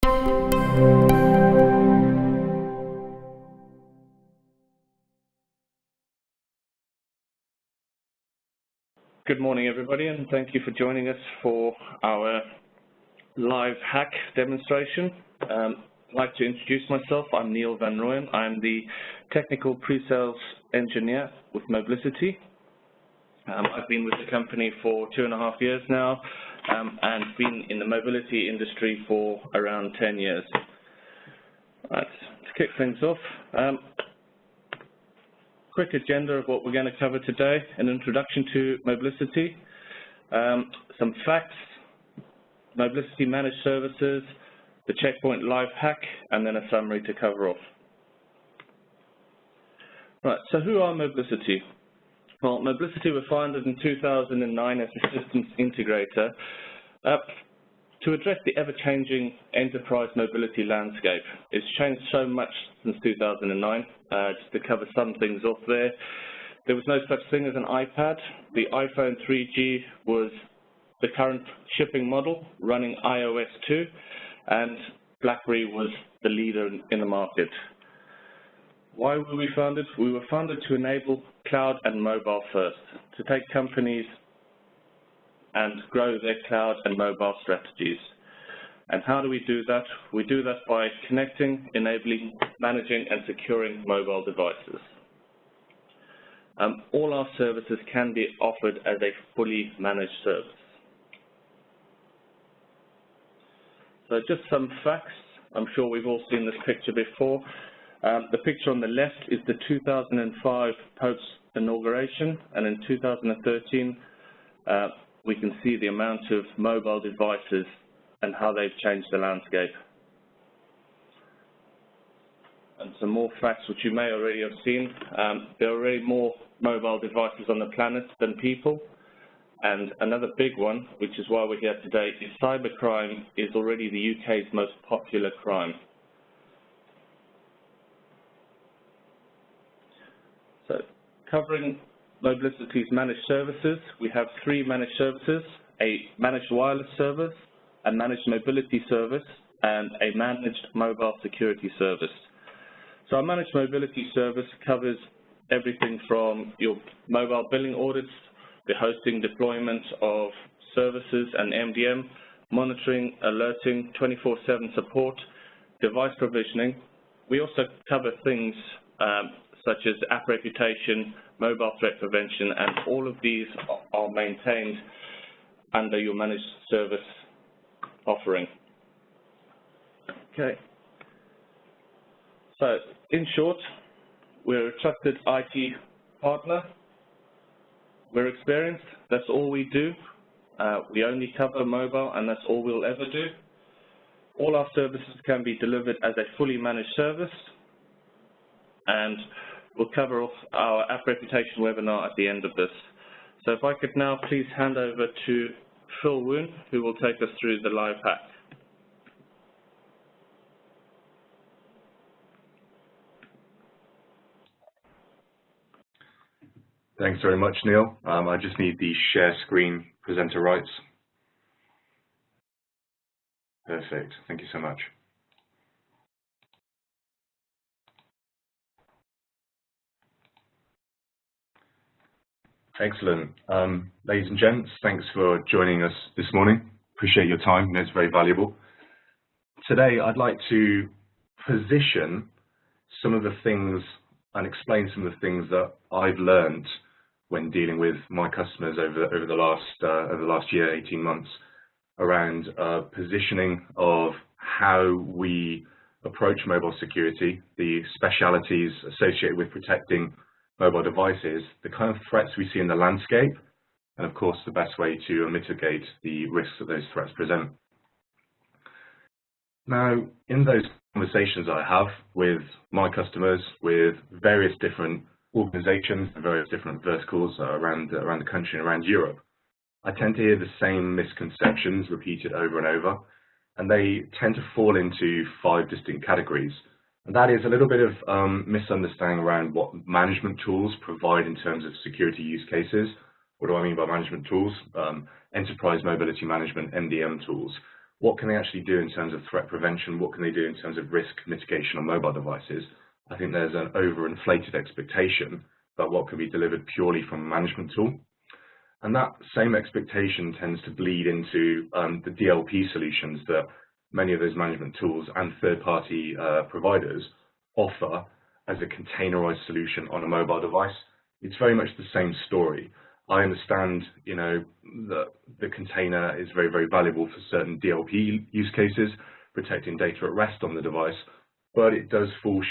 Good morning, everybody, and thank you for joining us for our live hack demonstration. I'd like to introduce myself. I'm Neil Van Rooyen. I'm the technical pre-sales engineer with Mobliciti. I've been with the company for 2.5 years now and been in the mobility industry for around 10 years. Right, to kick things off, quick agenda of what we're going to cover today: an introduction to Mobliciti, some facts, Mobliciti managed services, the Checkpoint live hack, and then a summary to cover off. Right, so who are Mobliciti? Well, Mobliciti were founded in 2009 as a systems integrator to address the ever-changing enterprise mobility landscape. It's changed so much since 2009. Just to cover some things off there, there was no such thing as an iPad. The iPhone 3G was the current shipping model running iOS 2, and BlackBerry was the leader in the market. Why were we founded? We were founded to enable cloud and mobile first, to take companies and grow their cloud and mobile strategies. And how do we do that? We do that by connecting, enabling, managing, and securing mobile devices. All our services can be offered as a fully managed service. So just some facts. I'm sure we've all seen this picture before. The picture on the left is the 2005 Pope's inauguration, and in 2013, we can see the amount of mobile devices and how they've changed the landscape. And some more facts which you may already have seen. There are already more mobile devices on the planet than people. And another big one, which is why we're here today, is cybercrime is already the UK's most popular crime. So, covering Mobliciti's managed services, we have 3 managed services: a managed wireless service, a managed mobility service, and a managed mobile security service. So our managed mobility service covers everything from your mobile billing audits, the hosting, deployment of services and MDM, monitoring, alerting, 24/7 support, device provisioning. We also cover things such as app reputation, mobile threat prevention, and all of these are maintained under your managed service offering. Okay. So, in short, we're a trusted IT partner. We're experienced. That's all we do. We only cover mobile, and that's all we'll ever do. All our services can be delivered as a fully managed service, and we'll cover off our app reputation webinar at the end of this. So if I could now please hand over to Phil Woon, who will take us through the live hack. Thanks very much, Neil. I just need the share screen presenter rights. Perfect. Thank you so much. Excellent. Ladies and gents, thanks for joining us this morning. Appreciate your time. It's very valuable. Today, I'd like to position some of the things and explain some of the things that I've learned when dealing with my customers over the last year, 18 months, around positioning of how we approach mobile security, the specialities associated with protecting mobile devices, the kind of threats we see in the landscape, and of course the best way to mitigate the risks that those threats present. Now, in those conversations I have with my customers, with various different organizations, various different verticals around the country and around Europe, I tend to hear the same misconceptions repeated over and over, and they tend to fall into 5 distinct categories. And that is a little bit of misunderstanding around what management tools provide in terms of security use cases. What do I mean by management tools? Enterprise mobility management, MDM tools. what can they actually do in terms of threat prevention? What can they do in terms of risk mitigation on mobile devices? I think there's an overinflated expectation about what can be delivered purely from a management tool. And that same expectation tends to bleed into the DLP solutions that many of those management tools and third-party providers offer as a containerized solution on a mobile device. It's very much the same story. I understand, that the container is very, very valuable for certain DLP use cases, protecting data at rest on the device, but it does fall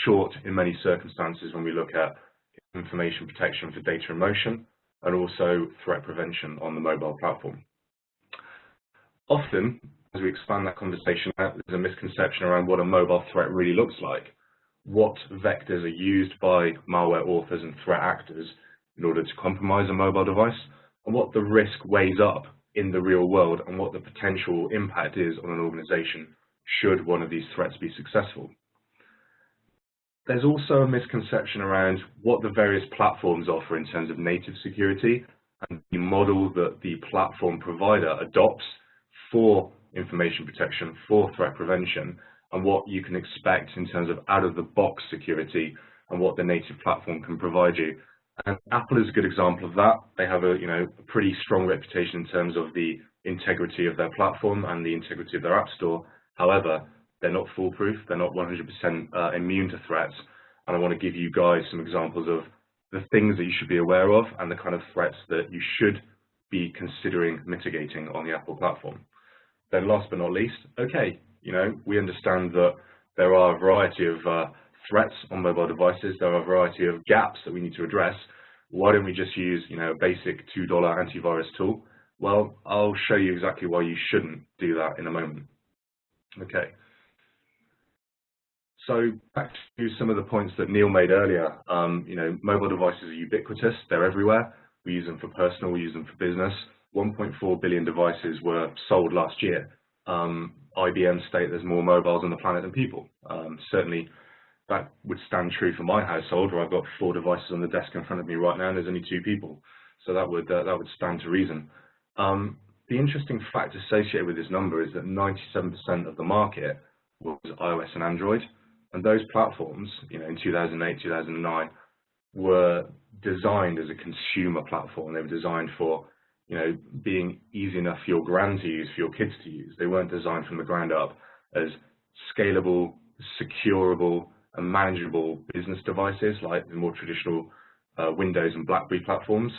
short in many circumstances when we look at information protection for data in motion and also threat prevention on the mobile platform. Often, as we expand that conversation out, there's a misconception around what a mobile threat really looks like, what vectors are used by malware authors and threat actors in order to compromise a mobile device, and what the risk weighs up in the real world and what the potential impact is on an organization should one of these threats be successful. There's also a misconception around what the various platforms offer in terms of native security and the model that the platform provider adopts for information protection, for threat prevention, and what you can expect in terms of out-of-the-box security and what the native platform can provide you. And Apple is a good example of that. They have a pretty strong reputation in terms of the integrity of their platform and the integrity of their app store. However, they're not foolproof. They're not 100% immune to threats. And I want to give you guys some examples of the things that you should be aware of and the kind of threats that you should be considering mitigating on the Apple platform. Then last but not least, okay, we understand that there are a variety of threats on mobile devices. There are a variety of gaps that we need to address. Why don't we just use, a basic $2 antivirus tool? Well, I'll show you exactly why you shouldn't do that in a moment. Okay. So back to some of the points that Neil made earlier. Mobile devices are ubiquitous. They're everywhere. We use them for personal. We use them for business. 1.4 billion devices were sold last year. IBM state there's more mobiles on the planet than people. Certainly, that would stand true for my household, where I've got 4 devices on the desk in front of me right now, and there's only 2 people. So that would stand to reason. The interesting fact associated with this number is that 97% of the market was iOS and Android, and those platforms, in 2008, 2009, were designed as a consumer platform. They were designed for, being easy enough for your grand to use, for your kids to use. They weren't designed from the ground up as scalable, securable, and manageable business devices like the more traditional Windows and BlackBerry platforms.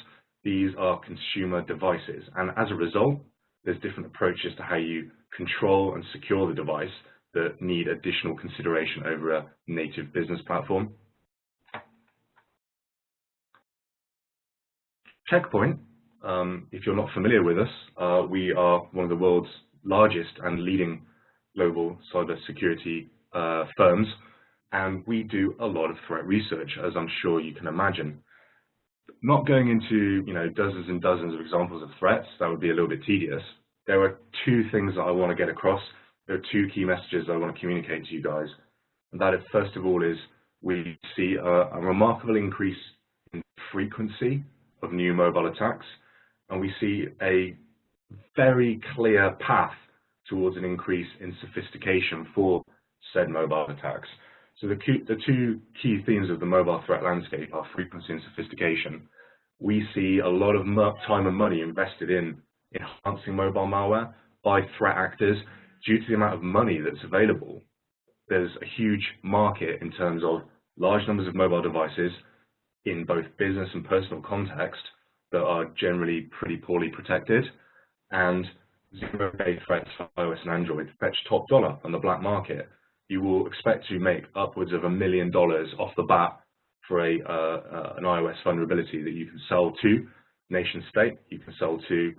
These are consumer devices, and as a result, there's different approaches to how you control and secure the device that need additional consideration over a native business platform. Checkpoint, if you're not familiar with us, we are one of the world's largest and leading global cybersecurity firms, and we do a lot of threat research, as I'm sure you can imagine. Not going into dozens and dozens of examples of threats, that would be a little bit tedious. There are 2 things that I want to get across. There are 2 key messages I want to communicate to you guys. And that is, first of all, is we see a remarkable increase in frequency of new mobile attacks, and we see a very clear path towards an increase in sophistication for said mobile attacks. So the 2 key themes of the mobile threat landscape are frequency and sophistication. We see a lot of time and money invested in enhancing mobile malware by threat actors due to the amount of money that's available. There's a huge market in terms of large numbers of mobile devices in both business and personal context that are generally pretty poorly protected, and zero-day threats for iOS and Android fetch top dollar on the black market. You will expect to make upwards of $1 million off the bat for an iOS vulnerability that you can sell to nation state, you can sell to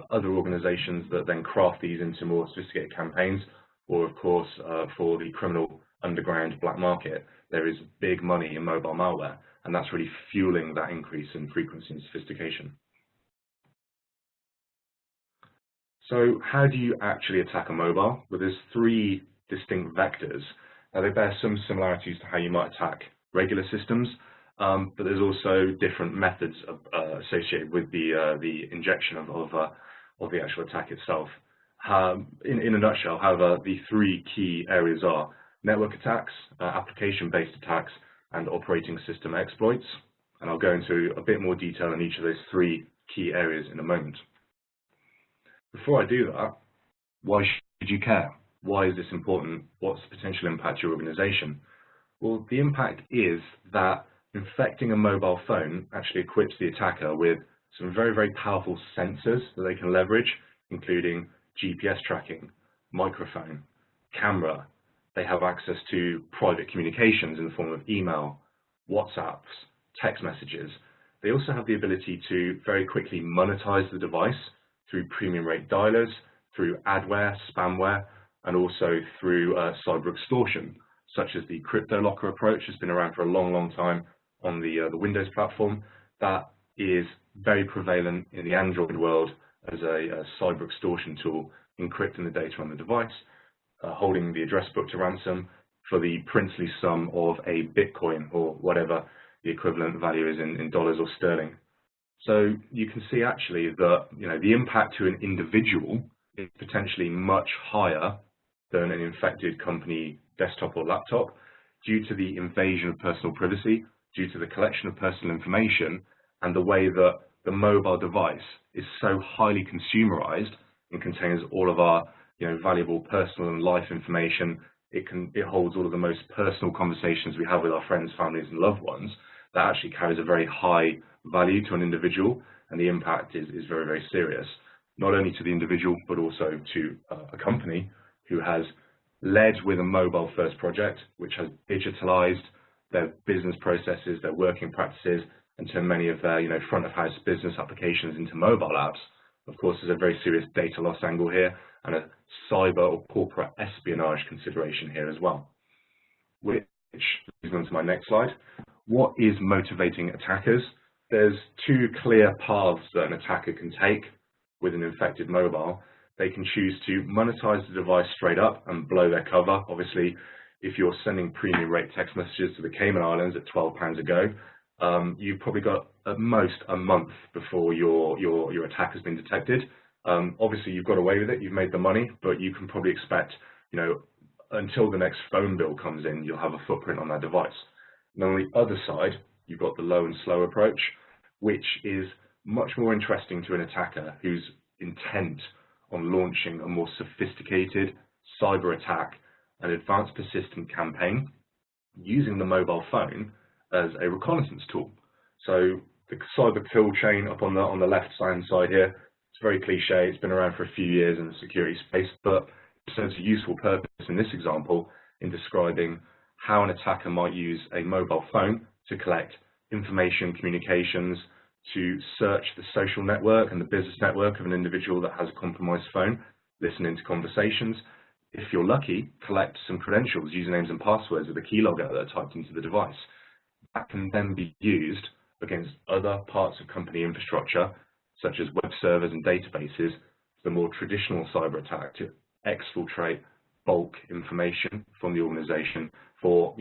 other organizations that then craft these into more sophisticated campaigns, or of course for the criminal underground black market. There is big money in mobile malware, and that's really fueling that increase in frequency and sophistication. So how do you actually attack a mobile? Well, there's 3 distinct vectors. Now, they bear some similarities to how you might attack regular systems, but there's also different methods associated with the injection of the actual attack itself. In a nutshell, however, the three key areas are network attacks, application-based attacks, and operating system exploits. And I'll go into a bit more detail on each of those three key areas in a moment. Before I do that, why should you care? Why is this important? What's the potential impact to your organization? Well, the impact is that infecting a mobile phone actually equips the attacker with some very, very powerful sensors that they can leverage, including GPS tracking, microphone, camera. They have access to private communications in the form of email, WhatsApps, text messages. They also have the ability to very quickly monetize the device through premium rate dialers, through adware, spamware, and also through cyber extortion, such as the crypto locker approach has been around for a long, long time on the Windows platform. That is very prevalent in the Android world as a cyber extortion tool, encrypting the data on the device, holding the address book to ransom for the princely sum of a Bitcoin or whatever the equivalent value is in dollars or sterling. So you can see actually that the impact to an individual is potentially much higher than an infected company desktop or laptop due to the invasion of personal privacy, due to the collection of personal information, and the way that the mobile device is so highly consumerized and contains all of our valuable personal and life information. It holds all of the most personal conversations we have with our friends, families, and loved ones. That actually carries a very high value to an individual, and the impact is very, very serious, not only to the individual, but also to a company who has led with a mobile-first project, which has digitalized their business processes, their working practices, and turned many of their front-of-house business applications into mobile apps. Of course, there's a very serious data loss angle here, and a cyber or corporate espionage consideration here as well. Which leads me on to my next slide. What is motivating attackers? There's two clear paths that an attacker can take with an infected mobile. They can choose to monetize the device straight up and blow their cover. Obviously, if you're sending premium rate text messages to the Cayman Islands at £12 a go, you've probably got at most a month before your attack has been detected. Obviously, you've got away with it, you've made the money, but you can probably expect, until the next phone bill comes in, you'll have a footprint on that device. And on the other side, you've got the low and slow approach, which is much more interesting to an attacker who's intent on launching a more sophisticated cyber attack, an advanced persistent campaign, using the mobile phone as a reconnaissance tool. So the cyber kill chain up on the left-hand side here, it's very cliche, it's been around for a few years in the security space, but it serves a useful purpose in this example in describing how an attacker might use a mobile phone to collect information, communications, to search the social network and the business network of an individual that has a compromised phone, listen into conversations. If you're lucky, collect some credentials, usernames and passwords with a keylogger that are typed into the device. That can then be used against other parts of company infrastructure, such as web servers and databases, the more traditional cyber attack to exfiltrate bulk information from the organization for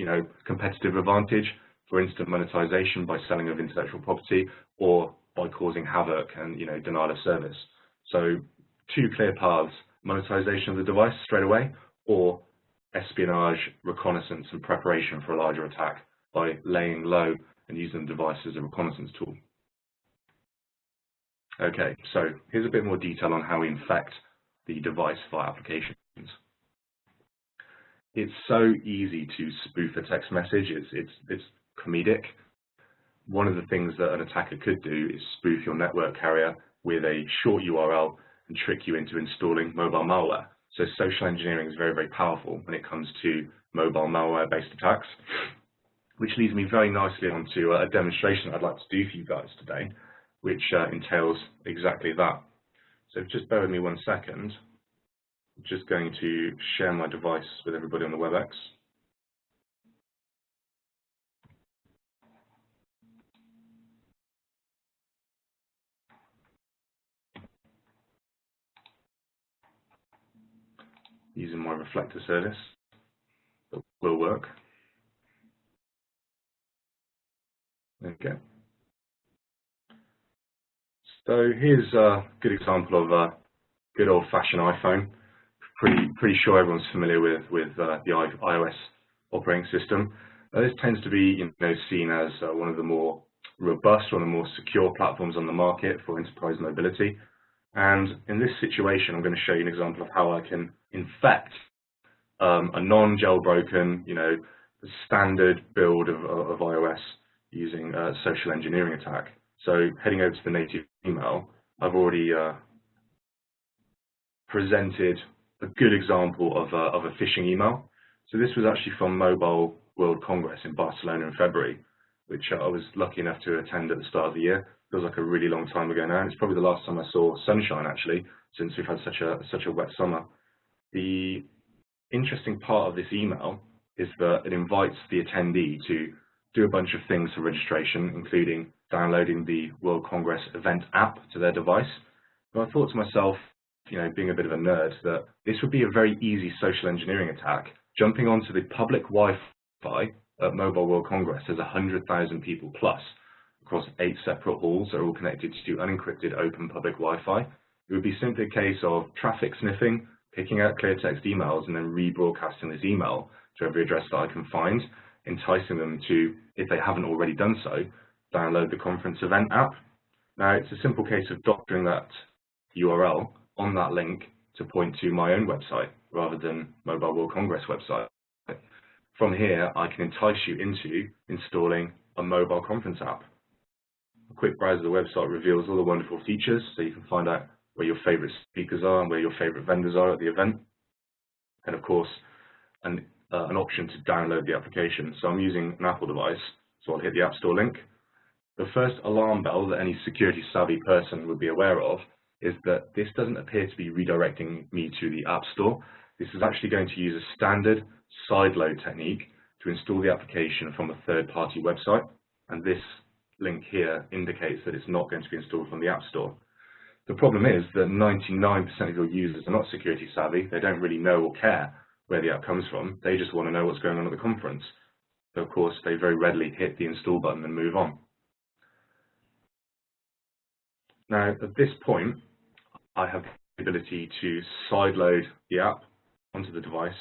competitive advantage, for instant monetization by selling of intellectual property, or by causing havoc and denial of service. So two clear paths: monetization of the device straight away, or espionage, reconnaissance, and preparation for a larger attack by laying low and using the device as a reconnaissance tool. Okay, so here's a bit more detail on how we infect the device via applications. It's so easy to spoof a text message. It's comedic. One of the things that an attacker could do is spoof your network carrier with a short URL and trick you into installing mobile malware. So social engineering is very, very powerful when it comes to mobile malware-based attacks, which leads me very nicely onto a demonstration I'd like to do for you guys today, which entails exactly that. So just bear with me 1 second. I'm just going to share my device with everybody on the WebEx. Using my reflector service that will work. Okay. So here's a good example of good old-fashioned iPhone. Pretty sure everyone's familiar with the iOS operating system. This tends to be seen as one of the more robust, one of the more secure platforms on the market for enterprise mobility. And in this situation, I'm going to show you an example of how I can infect a non-jailbroken, the standard build of iOS using a social engineering attack. So heading over to the native email, I've already presented a good example of a phishing email. So this was actually from Mobile World Congress in Barcelona in February, which I was lucky enough to attend at the start of the year. Feels like a really long time ago now, and it's probably the last time I saw sunshine actually, since we've had such a wet summer. The interesting part of this email is that it invites the attendee to do a bunch of things for registration, including downloading the World Congress event app to their device. And I thought to myself, being a bit of a nerd, that this would be a very easy social engineering attack. Jumping onto the public Wi-Fi at Mobile World Congress, there's 100,000 people plus across 8 separate halls that are all connected to unencrypted open public Wi-Fi. It would be simply a case of traffic sniffing, picking out clear text emails, and then rebroadcasting this email to every address that I can find, enticing them to, if they haven't already done so, download the conference event app. Now, it's a simple case of doctoring that URL on that link to point to my own website rather than Mobile World Congress website. From here, I can entice you into installing a mobile conference app. A quick browse of the website reveals all the wonderful features, so you can find out where your favorite speakers are and where your favorite vendors are at the event. And of course, an option to download the application. So I'm using an Apple device, so I'll hit the App Store link. The first alarm bell that any security savvy person would be aware of is that this doesn't appear to be redirecting me to the App Store. This is actually going to use a standard sideload technique to install the application from a third-party website. And this link here indicates that it's not going to be installed from the App Store. The problem is that 99% of your users are not security savvy. They don't really know or care where the app comes from. They just want to know what's going on at the conference. So of course, they very readily hit the install button and move on. Now, at this point, I have the ability to sideload the app onto the device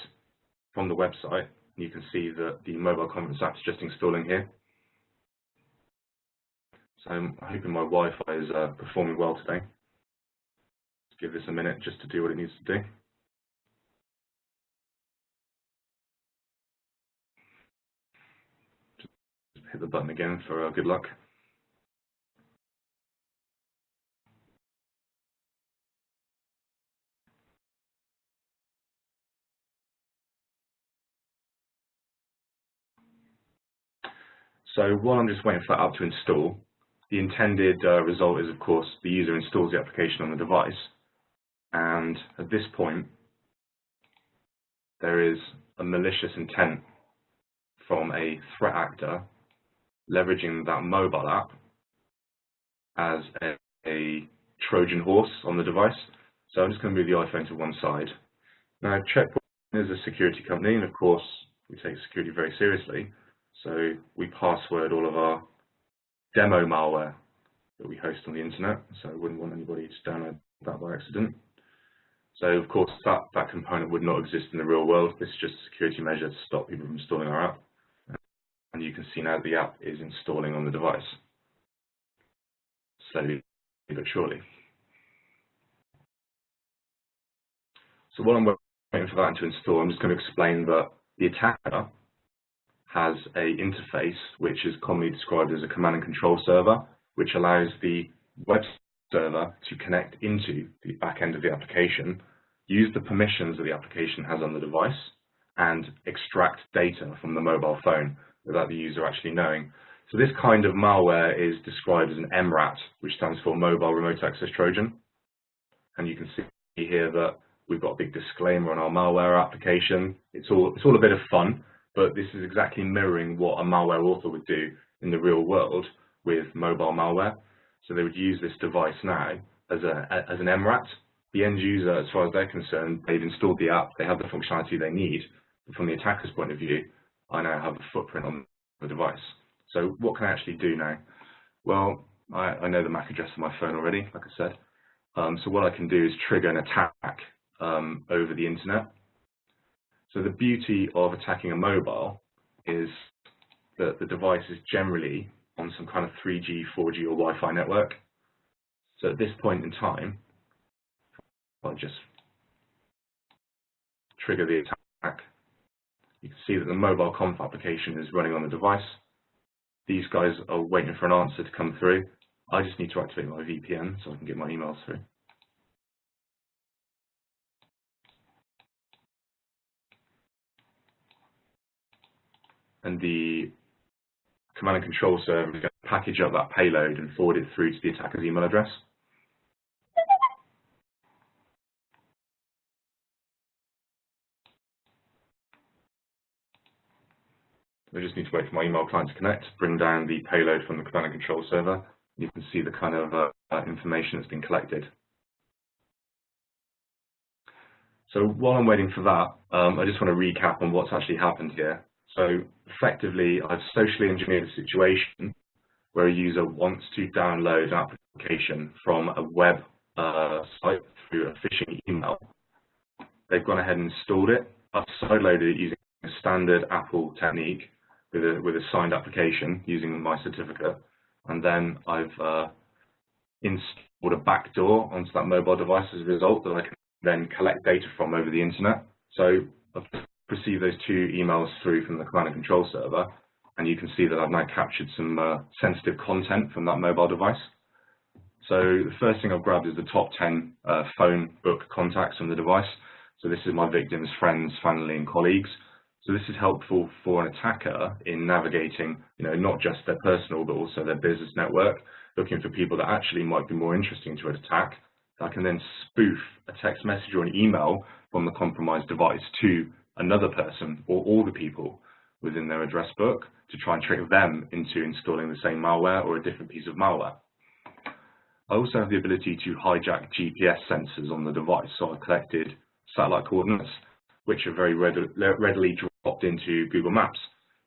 from the website. You can see that the mobile conference app is just installing here. So I'm hoping my Wi-Fi is performing well today. Let's give this a minute just to do what it needs to do. Just hit the button again for good luck. So while I'm just waiting for that app to install, the intended result is, of course, the user installs the application on the device. And at this point, there is a malicious intent from a threat actor leveraging that mobile app as a Trojan horse on the device. So I'm just going to move the iPhone to one side. Now, Checkpoint is a security company, and of course, we take security very seriously. So we password all of our demo malware that we host on the internet. So I wouldn't want anybody to download that by accident. So of course, that component would not exist in the real world. This is just a security measure to stop people from installing our app. And you can see now the app is installing on the device, slowly but surely. So while I'm waiting for that to install, I'm just going to explain that the attacker has an interface which is commonly described as a command and control server, which allows the web server to connect into the back end of the application, use the permissions that the application has on the device, and extract data from the mobile phone without the user actually knowing. So this kind of malware is described as an MRAT, which stands for Mobile Remote Access Trojan. And you can see here that we've got a big disclaimer on our malware application. It's all a bit of fun, but this is exactly mirroring what a malware author would do in the real world with mobile malware. So they would use this device now as an MRAT. The end user, as far as they're concerned, they've installed the app, they have the functionality they need. But from the attacker's point of view, I now have a footprint on the device. So what can I actually do now? Well, I know the MAC address of my phone already, like I said. So what I can do is trigger an attack over the internet. So the beauty of attacking a mobile is that the device is generally on some kind of 3G, 4G or Wi-Fi network. So at this point in time, I'll just trigger the attack. You can see that the mobile conf application is running on the device. These guys are waiting for an answer to come through. I just need to activate my VPN so I can get my emails through. And the command and control server is going to package up that payload and forward it through to the attacker's email address. I just need to wait for my email client to connect, bring down the payload from the command and control server. You can see the kind of information that's been collected. So while I'm waiting for that, I just want to recap on what's actually happened here. So effectively, I've socially engineered a situation where a user wants to download an application from a web site through a phishing email. They've gone ahead and installed it. I've sideloaded it using a standard Apple technique with a signed application using my certificate, and then I've installed a backdoor onto that mobile device as a result that I can then collect data from over the internet. So I've received those two emails through from the command and control server, and you can see that I've now captured some sensitive content from that mobile device. So the first thing I've grabbed is the top 10 phone book contacts on the device. So this is my victim's friends, family, and colleagues. So this is helpful for an attacker in navigating, not just their personal, but also their business network, looking for people that actually might be more interesting to an attack. I can then spoof a text message or an email from the compromised device to another person or all the people within their address book to try and trick them into installing the same malware or a different piece of malware. I also have the ability to hijack GPS sensors on the device. So I've collected satellite coordinates, which are very readily dropped into Google Maps.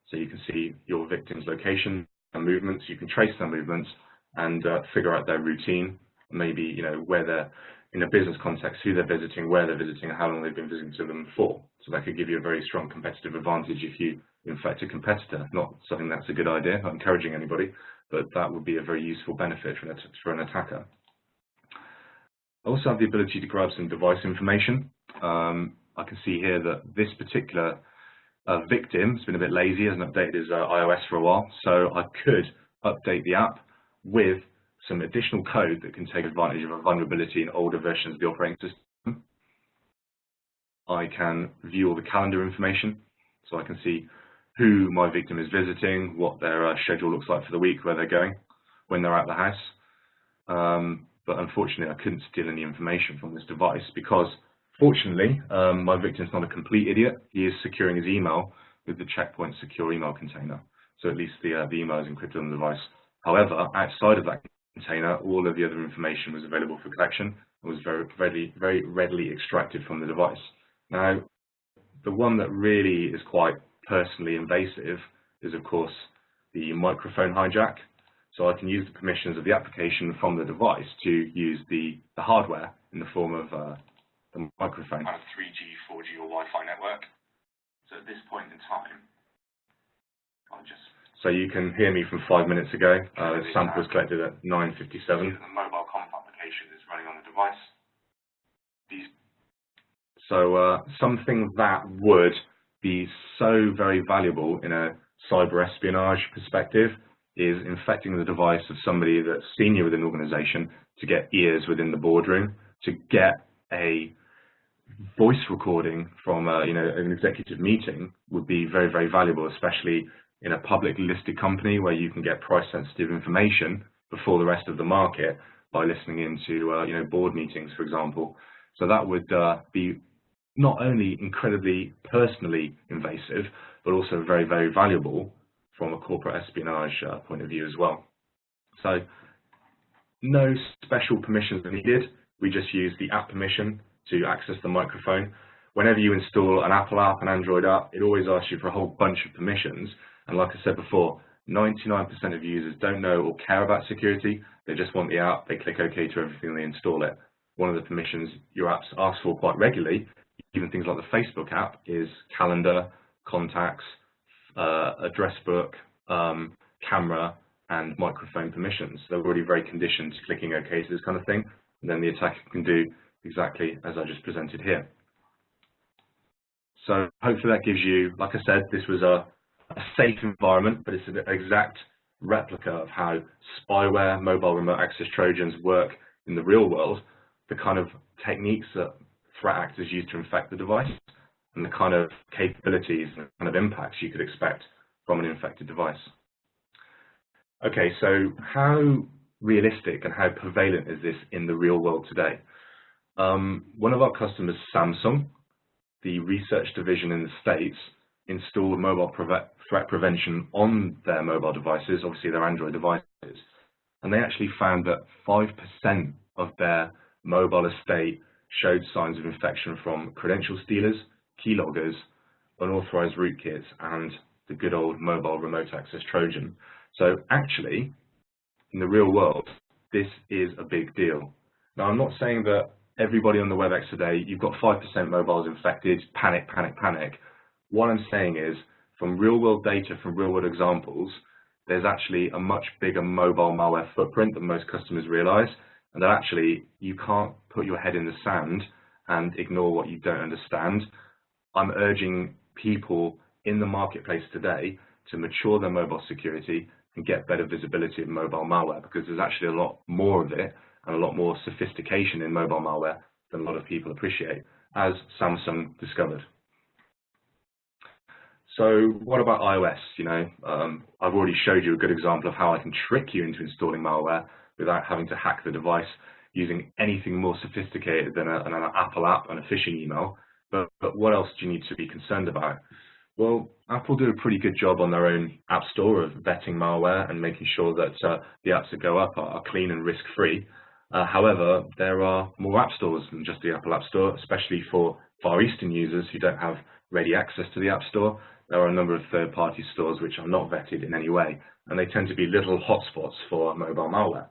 So you can see your victim's location and movements. You can trace their movements and figure out their routine, maybe where they're in a business context, who they're visiting, where they're visiting, and how long they've been visiting to them for. So that could give you a very strong competitive advantage if you infect a competitor. Not something that's a good idea, not encouraging anybody, but that would be a very useful benefit for an attacker. I also have the ability to grab some device information. I can see here that this particular victim has been a bit lazy, hasn't updated his iOS for a while, so I could update the app with some additional code that can take advantage of a vulnerability in older versions of the operating system. I can view all the calendar information, so I can see who my victim is visiting, what their schedule looks like for the week, where they're going, when they're out of the house. But unfortunately, I couldn't steal any information from this device because, fortunately, my victim's not a complete idiot. He is securing his email with the Checkpoint secure email container. So at least the email is encrypted on the device. However, outside of that container, all of the other information was available for collection and was very readily extracted from the device. Now, the one that really is quite personally invasive is, of course, the microphone hijack. So I can use the permissions of the application from the device to use the hardware in the form of the microphone. Kind of 3G, 4G, or Wi-Fi network. So at this point in time, so you can hear me from 5 minutes ago. The sample was collected at 9:57. The mobile conf application is running on the device. So something that would be so very valuable in a cyber espionage perspective is infecting the device of somebody that's senior within the organization to get ears within the boardroom, to get a voice recording from an executive meeting would be very, very valuable, especially in a public listed company where you can get price sensitive information before the rest of the market by listening into board meetings, for example. So that would be not only incredibly personally invasive, but also very, very valuable from a corporate espionage point of view as well. So no special permissions are needed. We just use the app permission to access the microphone. Whenever you install an Apple app, an Android app, it always asks you for a whole bunch of permissions. And like I said before, 99% of users don't know or care about security. They just want the app, they click OK to everything, they install it. one of the permissions your apps ask for quite regularly, even things like the Facebook app, is calendar, contacts, address book, camera, and microphone permissions. They're already very conditioned to clicking OK to this kind of thing, and then the attacker can do exactly as I just presented here. So hopefully that gives you, like I said, this was a safe environment, but it's an exact replica of how spyware, mobile remote access Trojans work in the real world, the kind of techniques that threat actors use to infect the device, and the kind of capabilities and kind of impacts you could expect from an infected device. Okay, so how realistic and how prevalent is this in the real world today? One of our customers, Samsung, the research division in the States, installed mobile threat prevention on their mobile devices, obviously their Android devices, and they actually found that 5% of their mobile estate showed signs of infection from credential stealers, keyloggers, unauthorized rootkits, and the good old mobile remote access Trojan. So actually, in the real world, this is a big deal. Now, I'm not saying that everybody on the WebEx today, you've got 5% mobiles infected, panic, panic, panic. What I'm saying is, from real world data, from real world examples, there's actually a much bigger mobile malware footprint than most customers realize, and that actually you can't put your head in the sand and ignore what you don't understand. I'm urging people in the marketplace today to mature their mobile security and get better visibility of mobile malware, because there's actually a lot more of it and a lot more sophistication in mobile malware than a lot of people appreciate, as Samsung discovered. So what about iOS? I've already showed you a good example of how I can trick you into installing malware without having to hack the device using anything more sophisticated than an Apple app and a phishing email. But what else do you need to be concerned about? Well, Apple do a pretty good job on their own app store of vetting malware and making sure that the apps that go up are clean and risk-free. However, there are more app stores than just the Apple App Store, especially for Far Eastern users who don't have ready access to the App Store. There are a number of third-party stores which are not vetted in any way, and they tend to be little hotspots for mobile malware.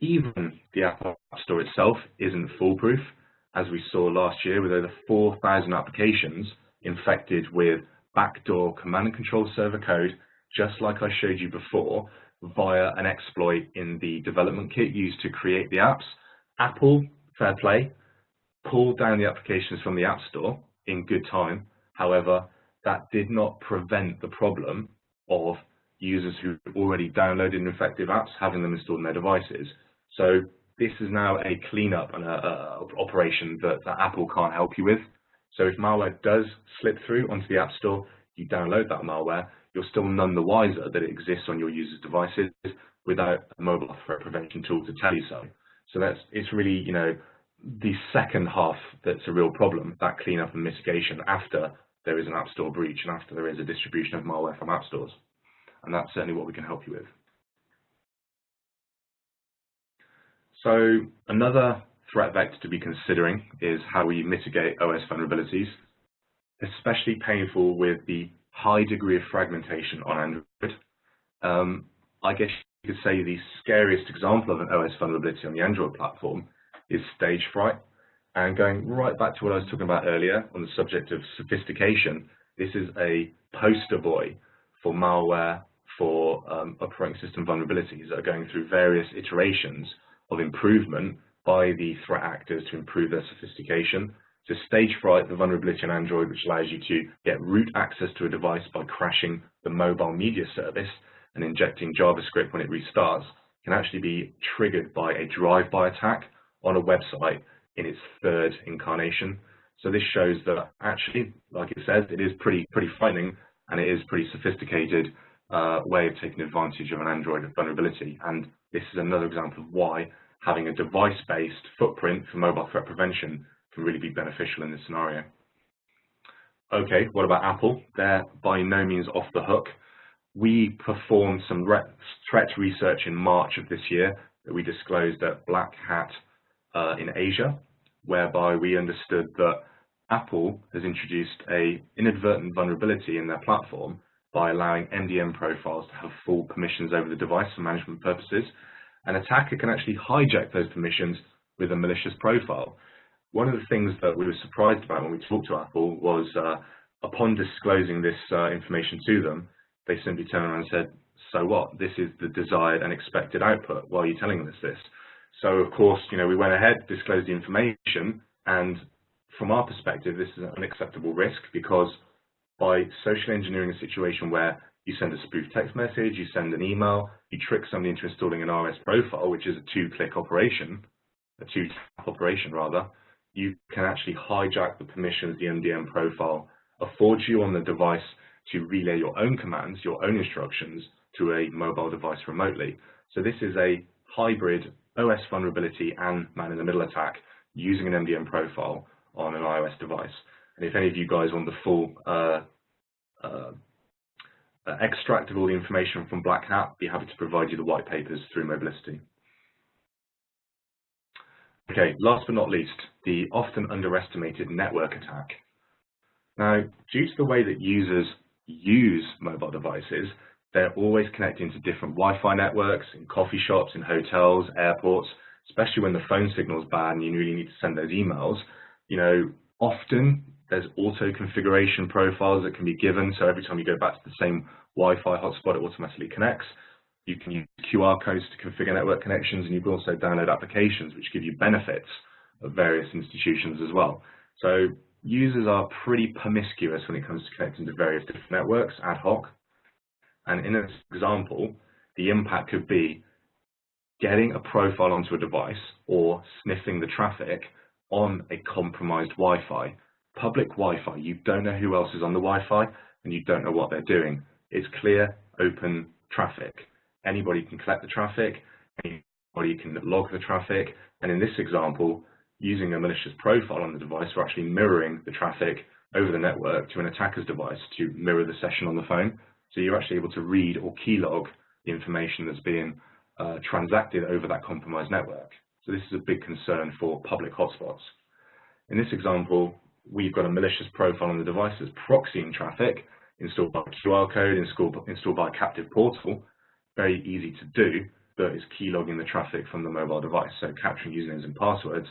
Even the Apple App Store itself isn't foolproof, as we saw last year with over 4,000 applications infected with backdoor command and control server code, just like I showed you before, via an exploit in the development kit used to create the apps. Apple, fair play, pulled down the applications from the App Store in good time. However, that did not prevent the problem of users who already downloaded infected apps having them installed on their devices. So this is now a cleanup and a operation that Apple can't help you with. So if malware does slip through onto the App Store, you download that malware, you're still none the wiser that it exists on your users' devices without a mobile threat prevention tool to tell you so. So it's really, the second half that's a real problem, that cleanup and mitigation after there is an App Store breach and after there is a distribution of malware from App Stores. And that's certainly what we can help you with. So another threat vector to be considering is how we mitigate OS vulnerabilities, especially painful with the high degree of fragmentation on Android. I guess you could say the scariest example of an OS vulnerability on the Android platform is stage fright. And going right back to what I was talking about earlier on the subject of sophistication, this is a poster boy for malware, for operating system vulnerabilities that are going through various iterations of improvement by the threat actors to improve their sophistication. So stage fright, the vulnerability in Android, which allows you to get root access to a device by crashing the mobile media service and injecting JavaScript when it restarts, can actually be triggered by a drive-by attack on a website in its third incarnation. So this shows that actually, like it says, it is pretty frightening, and it is pretty sophisticated way of taking advantage of an Android vulnerability. And this is another example of why having a device-based footprint for mobile threat prevention can really be beneficial in this scenario. Okay, what about Apple? They're by no means off the hook. We performed some threat research in March of this year that we disclosed at Black Hat in Asia, whereby we understood that Apple has introduced an inadvertent vulnerability in their platform by allowing MDM profiles to have full permissions over the device for management purposes. an attacker can actually hijack those permissions with a malicious profile. One of the things that we were surprised about when we talked to Apple was upon disclosing this information to them, they simply turned around and said, so what? This is the desired and expected output. Why are you telling us this? So, of course, we went ahead, disclosed the information, and from our perspective, this is an unacceptable risk because by social engineering a situation where you send a spoof text message, you send an email, you trick somebody into installing an RS profile, which is a two-click operation, a two-tap operation rather, you can actually hijack the permissions the MDM profile affords you on the device to relay your own commands, your own instructions to a mobile device remotely. So this is a hybrid OS vulnerability and man-in-the-middle attack using an MDM profile on an iOS device. And if any of you guys want the full extract of all the information from Black Hat, I'd be happy to provide you the white papers through Mobliciti. Okay, last but not least, the often underestimated network attack. Now, due to the way that users use mobile devices, they're always connecting to different Wi-Fi networks, in coffee shops, in hotels, airports, especially when the phone signal is bad and you really need to send those emails. Often there's auto configuration profiles that can be given, so every time you go back to the same Wi-Fi hotspot, it automatically connects. You can use QR codes to configure network connections, and you can also download applications which give you benefits of various institutions as well. So users are pretty promiscuous when it comes to connecting to various different networks ad hoc. And in this example, the impact could be getting a profile onto a device or sniffing the traffic on a compromised Wi-Fi. Public Wi-Fi, you don't know who else is on the Wi-Fi and you don't know what they're doing. It's clear, open traffic. Anybody can collect the traffic, anybody can log the traffic, and in this example, using a malicious profile on the device, we're actually mirroring the traffic over the network to an attacker's device to mirror the session on the phone. So you're actually able to read or keylog the information that's being transacted over that compromised network. So this is a big concern for public hotspots. In this example, we've got a malicious profile on the device that's proxying traffic, installed by a QR code, installed by a captive portal. Very easy to do, but it's keylogging the traffic from the mobile device. So capturing usernames and passwords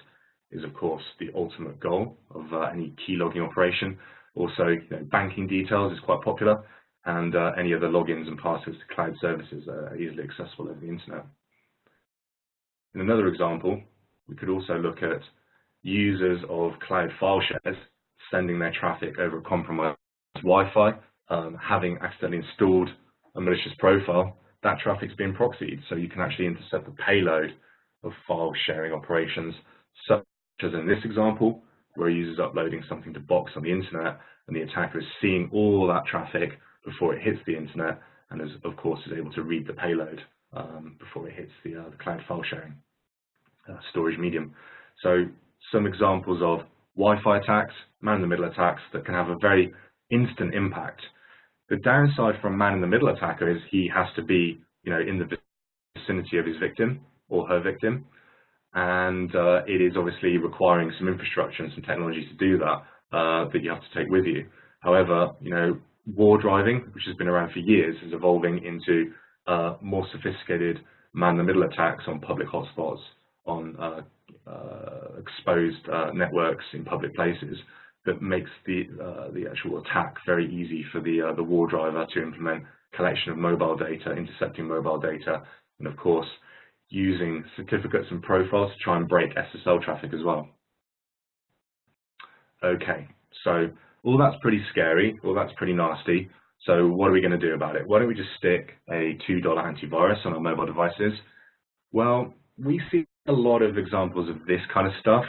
is, of course, the ultimate goal of any keylogging operation. Also, banking details is quite popular, and any other logins and passwords to cloud services are easily accessible over the internet. In another example, we could also look at users of cloud file shares sending their traffic over a compromised Wi-Fi, having accidentally installed a malicious profile. That traffic's being proxied, so you can actually intercept the payload of file sharing operations, such as in this example, where a user is uploading something to Box on the internet, and the attacker is seeing all that traffic before it hits the internet, and of course is able to read the payload before it hits the cloud file sharing storage medium. So some examples of Wi-Fi attacks, man-in-the-middle attacks that can have a very instant impact. The downside for a man-in-the-middle attacker is he has to be, in the vicinity of his victim or her victim, and it is obviously requiring some infrastructure and some technology to do that that you have to take with you. However, war driving, which has been around for years, is evolving into more sophisticated man-in-the-middle attacks on public hotspots, on exposed networks in public places, that makes the actual attack very easy for the war driver to implement collection of mobile data, intercepting mobile data, and of course using certificates and profiles to try and break SSL traffic as well. Okay, so all that's pretty scary, all that's pretty nasty. So what are we going to do about it? Why don't we just stick a $2 antivirus on our mobile devices? Well, we see a lot of examples of this kind of stuff.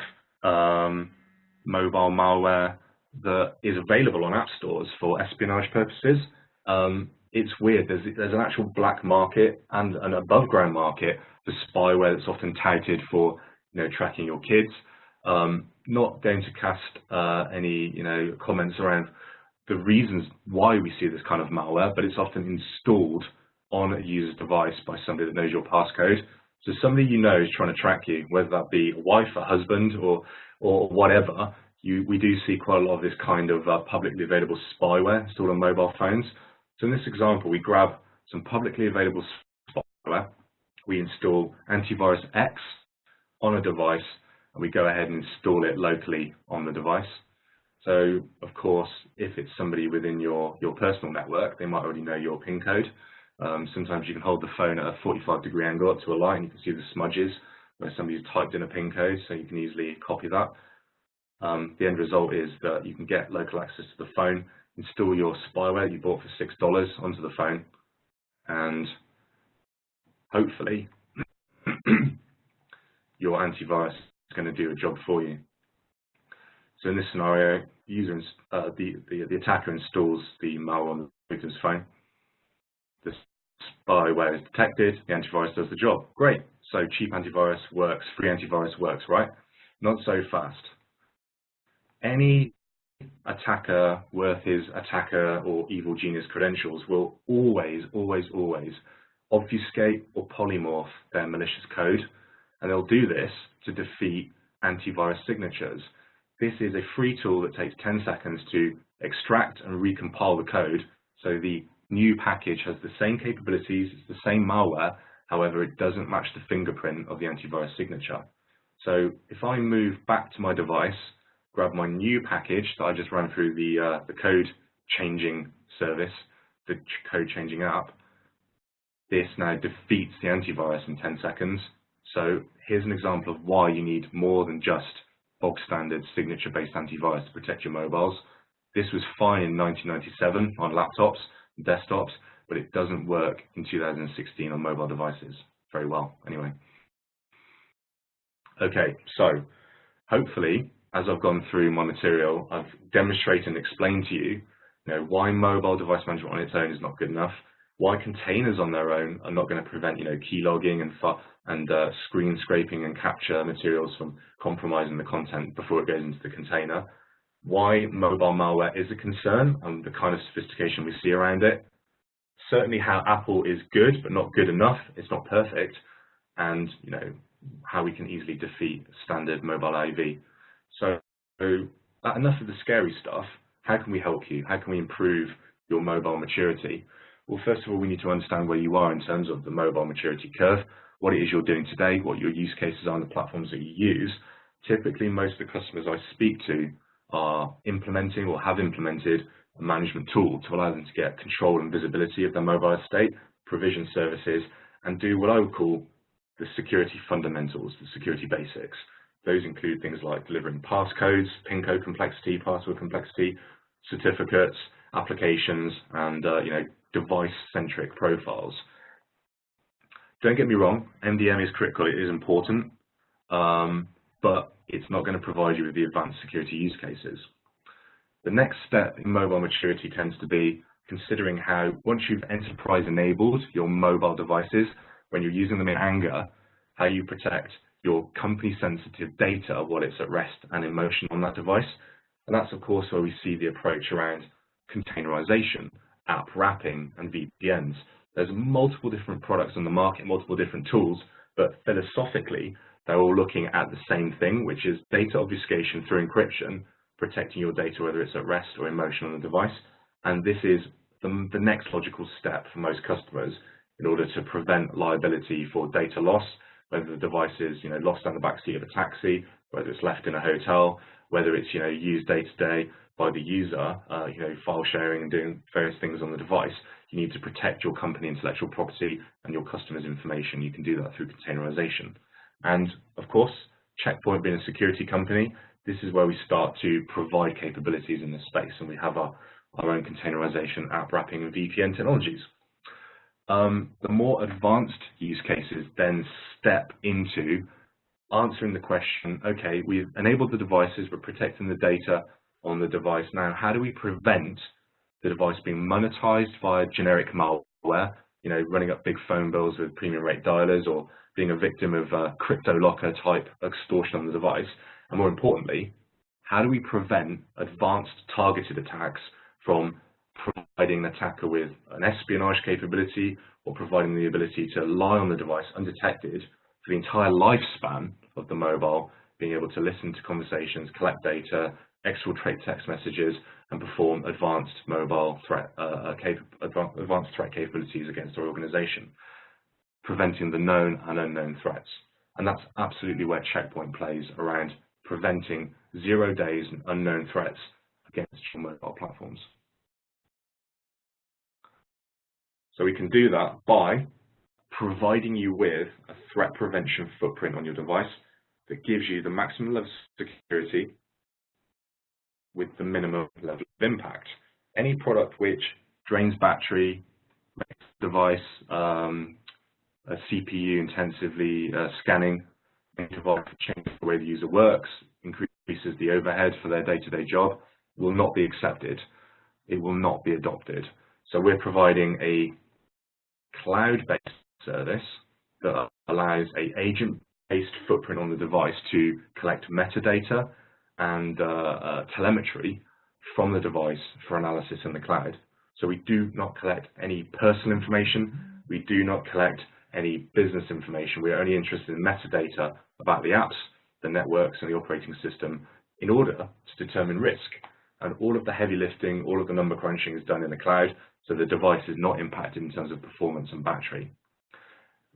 Mobile malware that is available on app stores for espionage purposes. It's weird, there's an actual black market and an above ground market for spyware that's often touted for tracking your kids. Not going to cast any comments around the reasons why we see this kind of malware, but it's often installed on a user's device by somebody that knows your passcode. So somebody is trying to track you, whether that be a wife, a husband, or whatever. We do see quite a lot of this kind of publicly available spyware installed on mobile phones. So in this example, we grab some publicly available spyware we install antivirus X on a device, and we go ahead and install it locally on the device. So, of course, if it's somebody within your personal network, they might already know your PIN code. Sometimes you can hold the phone at a 45-degree angle up to a light, and you can see the smudges where somebody's typed in a PIN code, so you can easily copy that. The end result is that you can get local access to the phone, install your spyware you bought for $6 onto the phone, and hopefully your antivirus is going to do a job for you. So in this scenario, the attacker installs the malware on the victim's phone. The spyware is detected, the antivirus does the job. Great. So cheap antivirus works, free antivirus works, right? Not so fast. Any attacker worth his attacker or evil genius credentials will always obfuscate or polymorph their malicious code, and they'll do this to defeat antivirus signatures. This is a free tool that takes 10 seconds to extract and recompile the code, so the new package has the same capabilities, it's the same malware, however it doesn't match the fingerprint of the antivirus signature. So if I move back to my device, grab my new package that I just ran through the code changing service, the code changing app, this now defeats the antivirus in 10 seconds. So here's an example of why you need more than just bog standard signature-based antivirus to protect your mobiles. This was fine in 1997 on laptops and desktops, but it doesn't work in 2016 on mobile devices very well anyway. Okay, so hopefully, as I've gone through my material, I've demonstrated and explained to you, why mobile device management on its own is not good enough, why containers on their own are not going to prevent, key logging and screen scraping and capture materials from compromising the content before it goes into the container, why mobile malware is a concern and the kind of sophistication we see around it, certainly how Apple is good but not good enough, it's not perfect, and how we can easily defeat standard mobile AV. So enough of the scary stuff. How can we help you? How can we improve your mobile maturity? Well, first of all, we need to understand where you are in terms of the mobile maturity curve, what it is you're doing today, what your use cases are on the platforms that you use. Typically, most of the customers I speak to are implementing or have implemented a management tool to allow them to get control and visibility of their mobile estate, provision services, and do what I would call the security fundamentals, the security basics. Those include things like delivering passcodes, PIN code complexity, password complexity, certificates, applications, and device-centric profiles. Don't get me wrong, MDM is critical, it is important, but it's not going to provide you with the advanced security use cases. The next step in mobile maturity tends to be considering how, once you've enterprise-enabled your mobile devices, when you're using them in anger, how you protect your company-sensitive data while it's at rest and in motion on that device. And that's, of course, where we see the approach around containerization, app wrapping, and VPNs. There's multiple different products on the market, multiple different tools, but philosophically, they're all looking at the same thing, which is data obfuscation through encryption, protecting your data, whether it's at rest or in motion on the device. And this is the next logical step for most customers in order to prevent liability for data loss, whether the device is lost down the backseat of a taxi, whether it's left in a hotel, whether it's used day to day by the user, file sharing and doing various things on the device. You need to protect your company intellectual property and your customers' information. You can do that through containerization. And of course, Checkpoint being a security company, this is where we start to provide capabilities in this space, and we have our own containerization, app wrapping, and VPN technologies. The more advanced use cases then step into answering the question, okay, we've enabled the devices, we're protecting the data on the device. Now, how do we prevent the device being monetized via generic malware, running up big phone bills with premium rate dialers, or being a victim of crypto locker type extortion on the device? And more importantly, how do we prevent advanced targeted attacks from providing an attacker with an espionage capability or providing the ability to lie on the device undetected for the entire lifespan of the mobile, being able to listen to conversations, collect data, exfiltrate text messages, and perform advanced mobile threat, advanced threat capabilities against our organization. preventing the known and unknown threats. And that's absolutely where Checkpoint plays around preventing 0 days and unknown threats against your mobile platforms. So we can do that by providing you with a threat prevention footprint on your device that gives you the maximum level of security with the minimum level of impact. Any product which drains battery, makes the device a CPU intensively scanning, changes the way the user works, increases the overhead for their day-to-day job, will not be accepted. It will not be adopted. So we're providing a cloud-based service that allows an agent-based footprint on the device to collect metadata and telemetry from the device for analysis in the cloud. So we do not collect any personal information. We do not collect any business information. We're only interested in metadata about the apps, the networks, and the operating system in order to determine risk. And all of the heavy lifting, all of the number crunching is done in the cloud, so the device is not impacted in terms of performance and battery.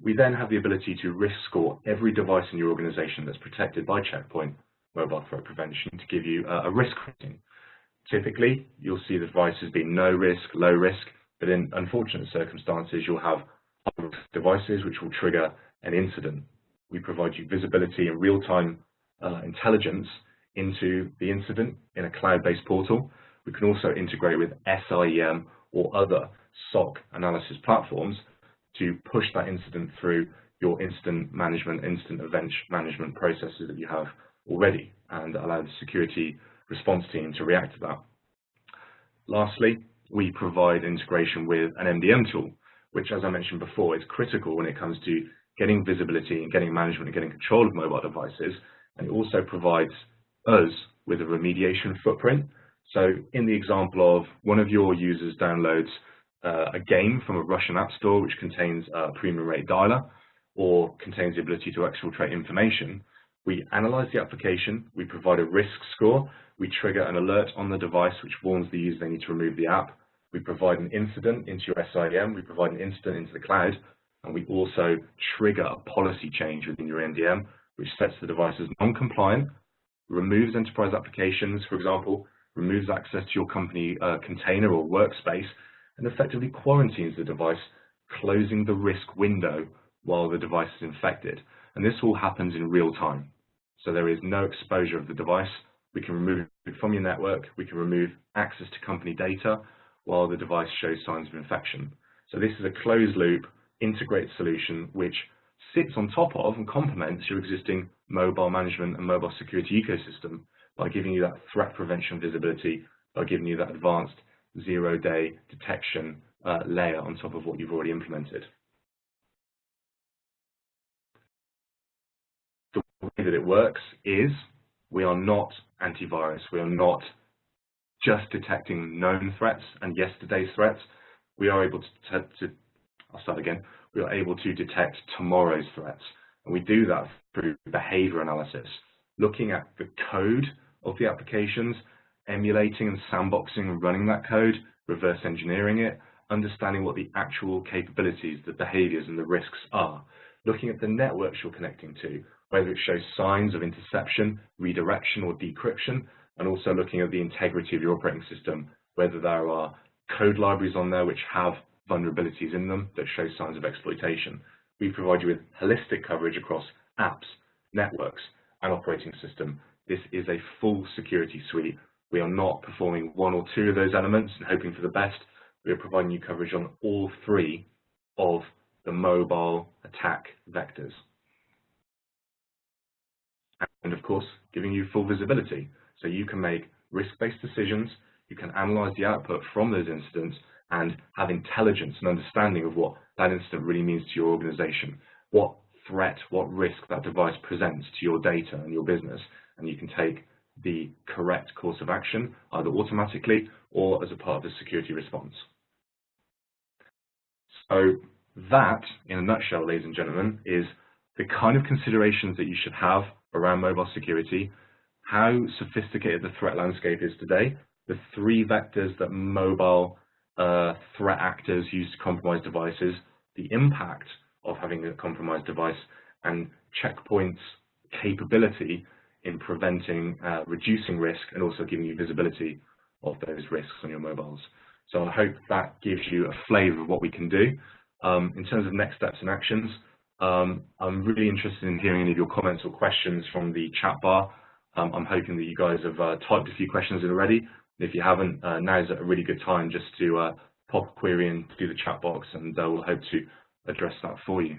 We then have the ability to risk score every device in your organization that's protected by Checkpoint Mobile Threat Prevention to give you a risk rating. Typically, you'll see the devices being no risk, low risk, but in unfortunate circumstances, you'll have high-risk devices which will trigger an incident. We provide you visibility and real-time intelligence into the incident in a cloud-based portal. We can also integrate with SIEM or other SOC analysis platforms to push that incident through your incident management, incident event management processes that you have already and allow the security response team to react to that. Lastly, we provide integration with an MDM tool, which, as I mentioned before, is critical when it comes to getting visibility and getting management and getting control of mobile devices. And it also provides us with a remediation footprint. So in the example of one of your users downloads a game from a Russian app store which contains a premium rate dialer or contains the ability to exfiltrate information, we analyze the application, we provide a risk score, we trigger an alert on the device which warns the user they need to remove the app, we provide an incident into your SIEM, we provide an incident into the cloud, and we also trigger a policy change within your MDM which sets the device as non-compliant, removes enterprise applications, for example, removes access to your company container or workspace, and effectively quarantines the device, closing the risk window while the device is infected. And this all happens in real time. So there is no exposure of the device. We can remove it from your network. We can remove access to company data while the device shows signs of infection. So this is a closed loop, integrated solution which sits on top of and complements your existing mobile management and mobile security ecosystem by giving you that threat prevention visibility, by giving you that advanced zero-day detection layer on top of what you've already implemented. The way that it works is we are not antivirus. We are not just detecting known threats and yesterday's threats. We are able we are able to detect tomorrow's threats. And we do that through behavior analysis, looking at the code of the applications, emulating and sandboxing and running that code, reverse engineering it, understanding what the actual capabilities, the behaviors and the risks are, looking at the networks you're connecting to, whether it shows signs of interception, redirection or decryption, and also looking at the integrity of your operating system, whether there are code libraries on there which have vulnerabilities in them that show signs of exploitation. We provide you with holistic coverage across apps, networks, and operating system. This is a full security suite. We are not performing one or two of those elements and hoping for the best. We are providing you coverage on all three of the mobile attack vectors. And of course, giving you full visibility. So you can make risk-based decisions, you can analyze the output from those incidents and have intelligence and understanding of what that incident really means to your organization, what threat, what risk that device presents to your data and your business, and you can take the correct course of action, either automatically or as a part of the security response. So that, in a nutshell, ladies and gentlemen, is the kind of considerations that you should have around mobile security, how sophisticated the threat landscape is today, the three vectors that mobile threat actors use to compromise devices, the impact of having a compromised device, and Checkpoint's capability in preventing, reducing risk, and also giving you visibility of those risks on your mobiles. So I hope that gives you a flavour of what we can do. In terms of next steps and actions, I'm really interested in hearing any of your comments or questions from the chat bar. I'm hoping that you guys have typed a few questions in already. If you haven't, now is a really good time just to pop a query in through the chat box, and we'll hope to address that for you.